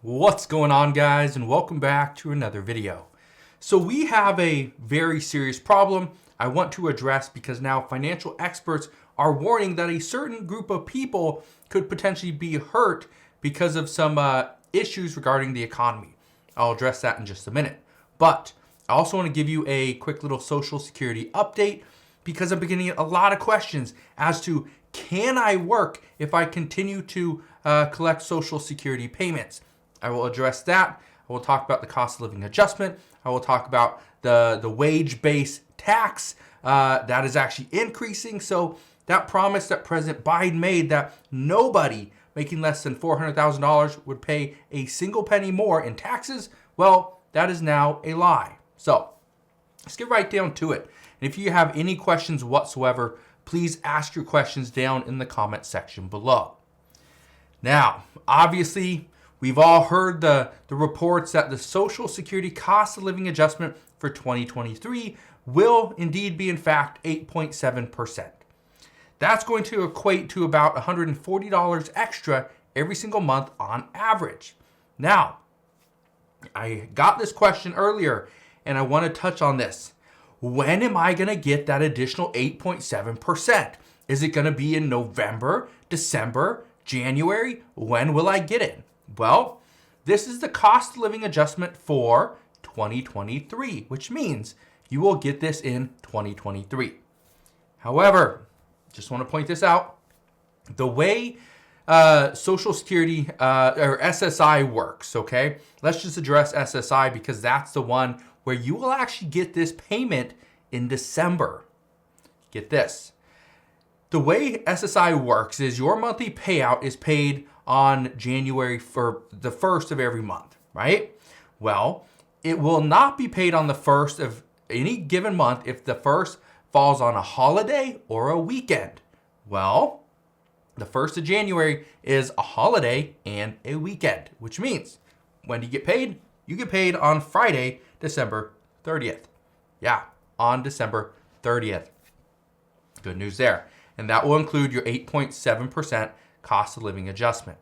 What's going on, guys, and welcome back to another video. So we have a very serious problem I want to address because now financial experts are warning that a certain group of people could potentially be hurt because of some issues regarding the economy. I'll address that in just a minute. But I also want to give you a quick little Social Security update because I'm beginning a lot of questions as to can I work if I continue to collect Social Security payments? I will address that. I will talk about the cost of living adjustment. I will talk about the wage-based tax that is actually increasing. So that promise that President Biden made that nobody making less than $400,000 would pay a single penny more in taxes, well, that is now a lie. So let's get right down to it. And if you have any questions whatsoever, please ask your questions down in the comment section below. Now, obviously, we've all heard the reports that the Social Security cost of living adjustment for 2023 will indeed be, in fact, 8.7%. That's going to equate to about $140 extra every single month on average. Now, I got this question earlier, and I want to touch on this. When am I going to get that additional 8.7%? Is it going to be in November, December, January? When will I get it? Well, this is the cost of living adjustment for 2023, which means you will get this in 2023. However, just want to point this out. The way Social Security or SSI works, okay? Let's just address SSI because that's the one where you will actually get this payment in December. Get this. The way SSI works is your monthly payout is paid on January for the first of every month, right? Well, it will not be paid on the first of any given month if the first falls on a holiday or a weekend. Well, the 1st of January is a holiday and a weekend, which means when do you get paid? You get paid on Friday, December 30th. Yeah, on December 30th. Good news there. And that will include your 8.7% cost of living adjustment.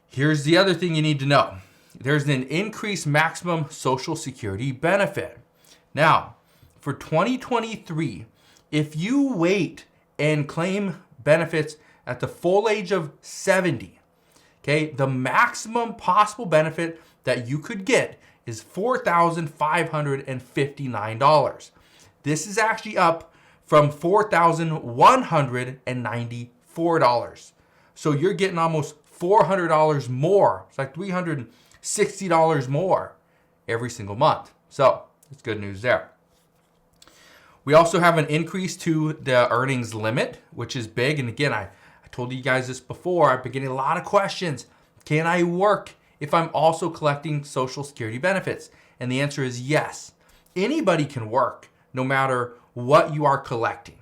Here's the other thing you need to know. There's an increased maximum Social Security benefit. Now, for 2023, if you wait and claim benefits at the full age of 70, okay, the maximum possible benefit that you could get is $4,559. This is actually up from $4,194. So you're getting almost $400 more. It's like $360 more every single month. So it's good news there. We also have an increase to the earnings limit, which is big. And again, I told you guys this before. I've been getting a lot of questions. Can I work if I'm also collecting Social Security benefits? And the answer is yes. Anybody can work no matter what you are collecting.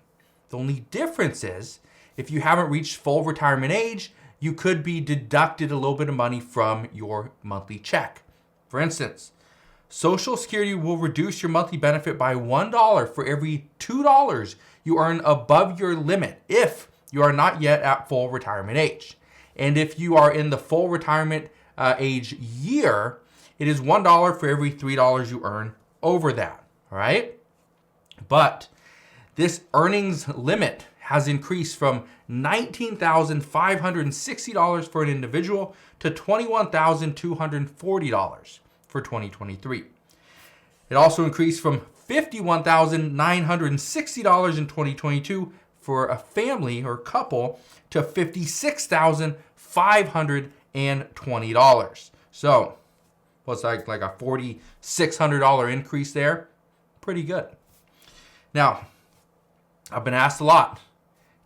The only difference is if you haven't reached full retirement age, you could be deducted a little bit of money from your monthly check. For instance, Social Security will reduce your monthly benefit by $1 for every $2 you earn above your limit if you are not yet at full retirement age. And if you are in the full retirement age year, it is $1 for every $3 you earn over that. All right? But this earnings limit has increased from $19,560 for an individual to $21,240 for 2023. It also increased from $51,960 in 2022 for a family or couple to $56,520. So, what's like a $4,600 increase there? Pretty good. Now, I've been asked a lot,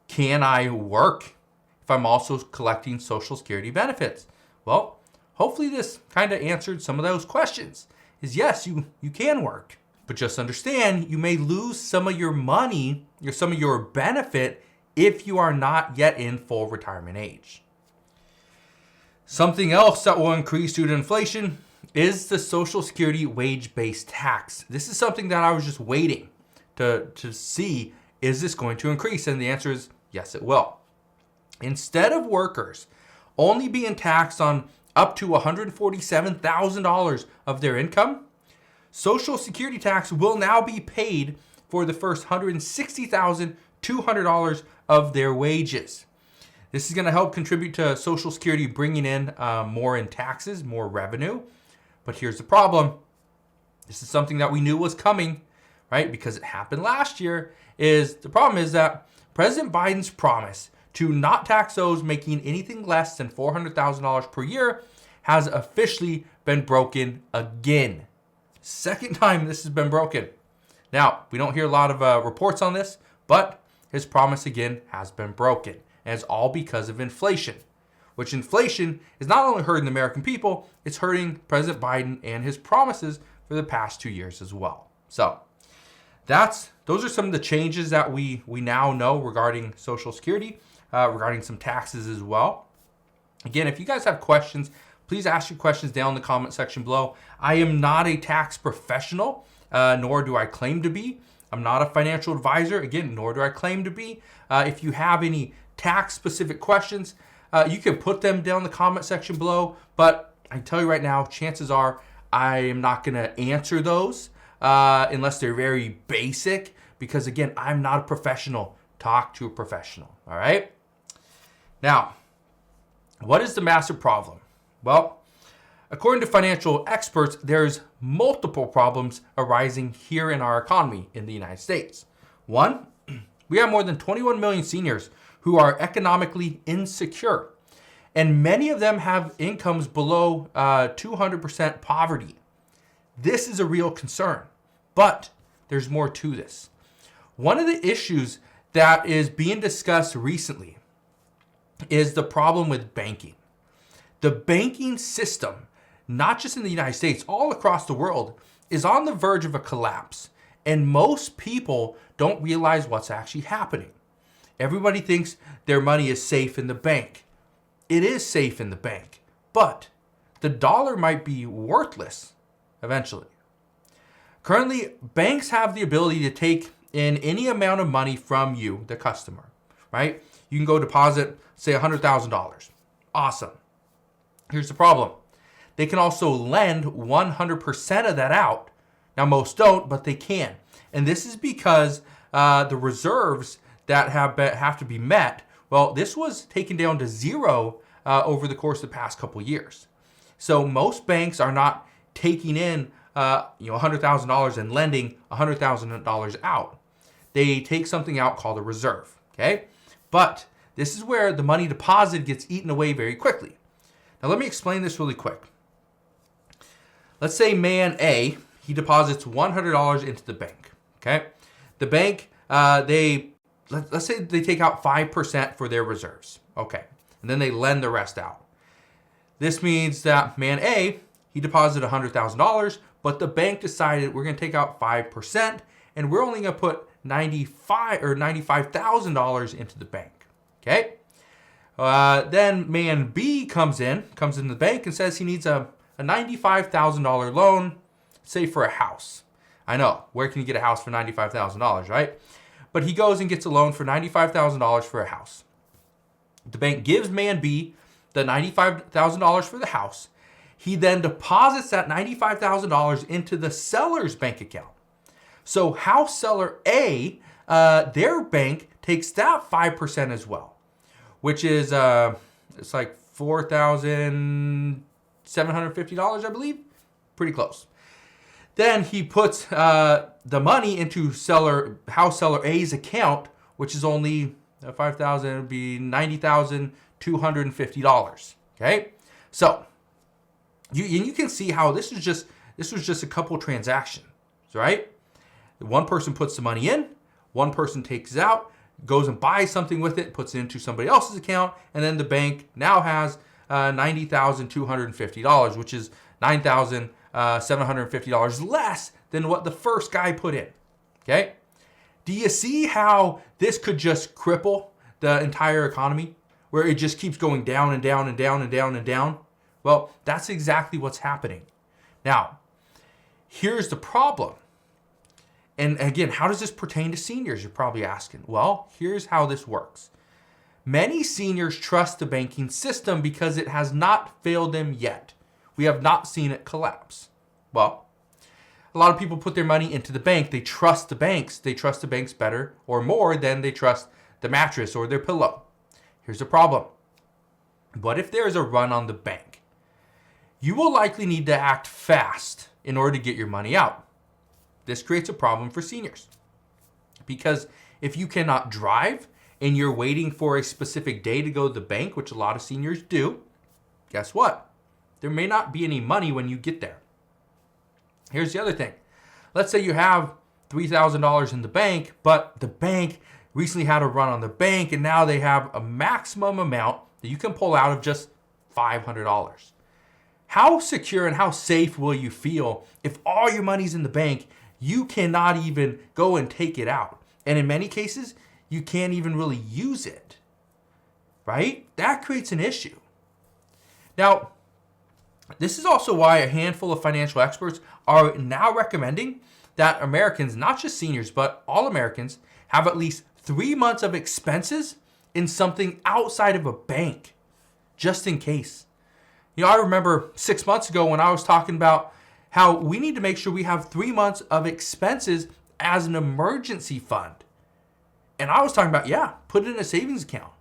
can I work if I'm also collecting Social Security benefits? Well, hopefully this kind of answered some of those questions. Is yes, you can work. But just understand, you may lose some of your money, or some of your benefit, if you are not yet in full retirement age. Something else that will increase due to inflation is the Social Security wage-based tax. This is something that I was just waiting to see, is this going to increase? And the answer is yes, it will. Instead of workers only being taxed on up to $147,000 of their income, Social Security tax will now be paid for the first $160,200 of their wages. This is going to help contribute to Social Security bringing in more in taxes, more revenue. But here's the problem. This is something that we knew was coming, right? Because it happened last year. The problem is that President Biden's promise to not tax those making anything less than $400,000 per year has officially been broken again. Second time this has been broken. Now, we don't hear a lot of reports on this, but his promise again has been broken. And it's all because of inflation, which inflation is not only hurting the American people, it's hurting President Biden and his promises for the past 2 years as well. So those are some of the changes that we now know regarding Social Security, regarding some taxes as well. Again, if you guys have questions, please ask your questions down in the comment section below. I am not a tax professional, nor do I claim to be. I'm not a financial advisor, again, nor do I claim to be. If you have any tax-specific questions, you can put them down in the comment section below. But I can tell you right now, chances are I am not going to answer those unless they're very basic, because again, I'm not a professional. Talk to a professional, all right? Now, what is the massive problem? Well, according to financial experts, there's multiple problems arising here in our economy in the United States. One, we have more than 21 million seniors who are economically insecure, and many of them have incomes below 200% poverty. This is a real concern, but there's more to this. One of the issues that is being discussed recently is the problem with banking. The banking system, not just in the United States, all across the world, is on the verge of a collapse. And most people don't realize what's actually happening. Everybody thinks their money is safe in the bank. It is safe in the bank, but the dollar might be worthless eventually. Currently, banks have the ability to take in any amount of money from you, the customer, right? You can go deposit, say, $100,000. Awesome. Here's the problem. They can also lend 100% of that out. Now, most don't, but they can. And this is because the reserves that have to be met, well, this was taken down to zero over the course of the past couple years. So most banks are not taking in $100,000 and lending $100,000 out. They take something out called a reserve, okay? But this is where the money deposit gets eaten away very quickly. Now, let me explain this really quick. Let's say man A, he deposits $100 into the bank, okay? The bank, let's say they take out 5% for their reserves, okay? And then they lend the rest out. This means that man A, he deposited $100,000, but the bank decided we're going to take out 5%, and we're only going to put $95,000 into the bank, okay? Then man B comes into the bank and says he needs a $95,000 loan, say for a house. I know, where can you get a house for $95,000, right? But he goes and gets a loan for $95,000 for a house. The bank gives man B the $95,000 for the house. He then deposits that $95,000 into the seller's bank account. So house seller A, their bank takes that 5% as well, which is it's like $4,750, I believe. Pretty close. Then he puts the money into house seller A's account, which is only $5,000. It would be $90,250. Okay, so you can see how this was just a couple transactions, right? One person puts the money in, one person takes it out, goes and buys something with it, puts it into somebody else's account, and then the bank now has $90,250, which is $9,750 less than what the first guy put in. Okay? Do you see how this could just cripple the entire economy, where it just keeps going down and down and down and down and down? Well, that's exactly what's happening. Now, here's the problem. And again, how does this pertain to seniors? You're probably asking. Well, here's how this works. Many seniors trust the banking system because it has not failed them yet. We have not seen it collapse. Well, a lot of people put their money into the bank. They trust the banks. They trust the banks better or more than they trust the mattress or their pillow. Here's the problem. What if there is a run on the bank? You will likely need to act fast in order to get your money out. This creates a problem for seniors. Because if you cannot drive and you're waiting for a specific day to go to the bank, which a lot of seniors do, guess what? There may not be any money when you get there. Here's the other thing. Let's say you have $3,000 in the bank, but the bank recently had a run on the bank and now they have a maximum amount that you can pull out of just $500. How secure and how safe will you feel if all your money's in the bank, you cannot even go and take it out? And in many cases, you can't even really use it, right? That creates an issue. Now, this is also why a handful of financial experts are now recommending that Americans, not just seniors, but all Americans, have at least 3 months of expenses in something outside of a bank, just in case. I remember 6 months ago when I was talking about how we need to make sure we have 3 months of expenses as an emergency fund. And I was talking about, put it in a savings account.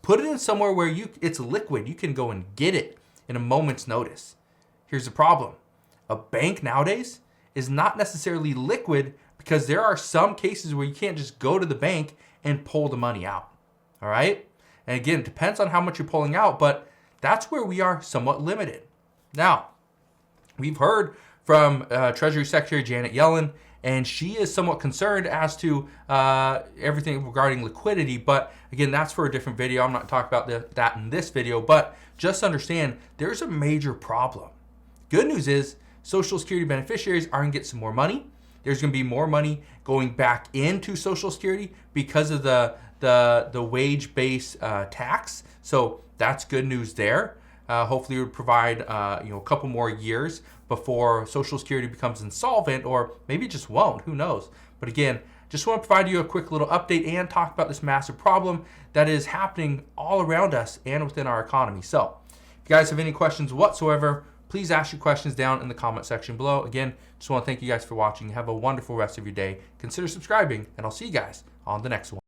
Put it in somewhere where it's liquid. You can go and get it in a moment's notice. Here's the problem. A bank nowadays is not necessarily liquid because there are some cases where you can't just go to the bank and pull the money out. All right? And again, it depends on how much you're pulling out, but that's where we are somewhat limited. Now, we've heard from Treasury Secretary Janet Yellen, and she is somewhat concerned as to everything regarding liquidity. But again, that's for a different video. I'm not talking about that in this video, but just understand there's a major problem. Good news is Social Security beneficiaries are going to get some more money. There's going to be more money going back into Social Security because of the wage-based tax. So that's good news there. Hopefully it would provide a couple more years before Social Security becomes insolvent, or maybe it just won't, who knows. But again, just want to provide you a quick little update and talk about this massive problem that is happening all around us and within our economy. So if you guys have any questions whatsoever, please ask your questions down in the comment section below. Again, just want to thank you guys for watching. Have a wonderful rest of your day. Consider subscribing, and I'll see you guys on the next one.